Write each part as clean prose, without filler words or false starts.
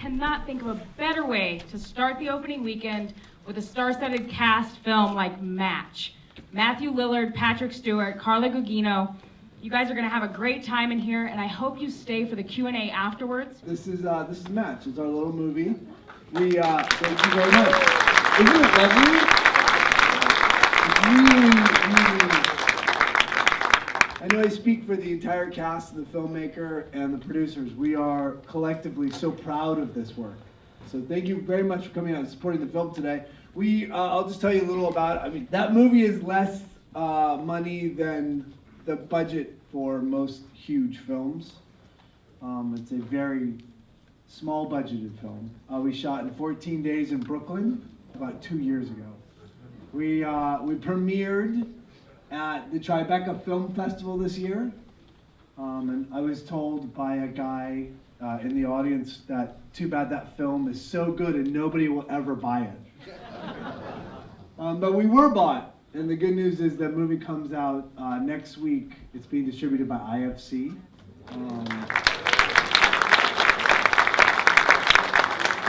cannot think of a better way to start the opening weekend with a star-studded cast film like Match. Matthew Lillard, Patrick Stewart, Carla Gugino. You guys are going to have a great time in here, and I hope you stay for the Q&A afterwards. This is Match. It's our little movie. We thank you very much. Isn't it lovely? It's really. I know I speak for the entire cast, and the filmmaker, and the producers. We are collectively so proud of this work. So thank you very much for coming out and supporting the film today. I'll just tell you a little about it. I mean, that movie is less money than the budget for most huge films. It's a very small budgeted film. We shot in 14 days in Brooklyn about 2 years ago. We premiered at the Tribeca Film Festival this year, and I was told by a guy in the audience that too bad that film is so good and nobody will ever buy it. But we were bought, and the good news is that movie comes out next week. It's being distributed by IFC.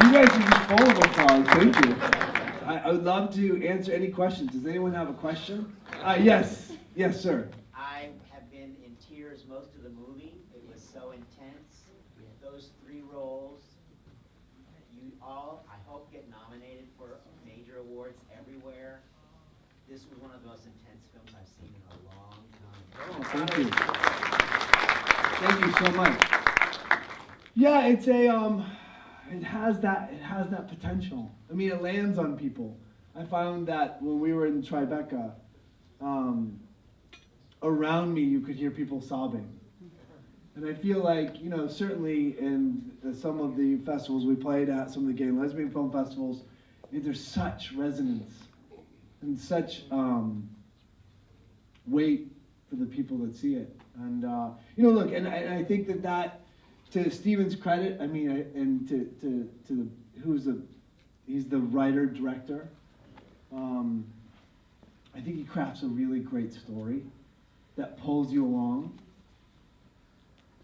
You guys are just full of applause. Thank you. I would love to answer any questions. Does anyone have a question? Yes, sir. I have been in tears most of the movie. It was so intense. Those 3 roles. You all, I hope, get nominated for major awards everywhere. This was one of the most intense films I've seen in a long time. Oh, thank you. Thank you so much. Yeah, it's it has that potential. I mean, it lands on people. I found that when we were in Tribeca, around me you could hear people sobbing. And I feel like, you know, certainly in some of the festivals we played at, some of the gay and lesbian film festivals, there's such resonance and such weight for the people that see it. And, you know, look, and I think that to Steven's credit, I mean, and to the, he's the writer, director, I think he crafts a really great story that pulls you along.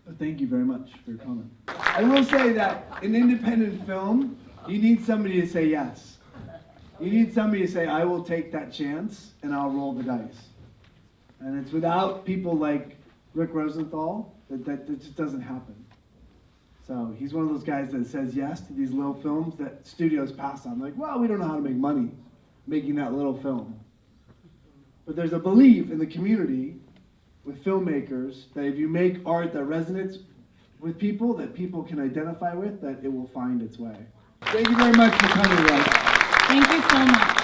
But thank you very much for your comment. I will say that in independent film, you need somebody to say yes. You need somebody to say, I will take that chance and I'll roll the dice. And it's without people like Rick Rosenthal that just doesn't happen. So he's one of those guys that says yes to these little films that studios pass on. Like, well, we don't know how to make money making that little film. But there's a belief in the community with filmmakers that if you make art that resonates with people, that people can identify with, that it will find its way. Thank you very much for coming, guys. Thank you so much.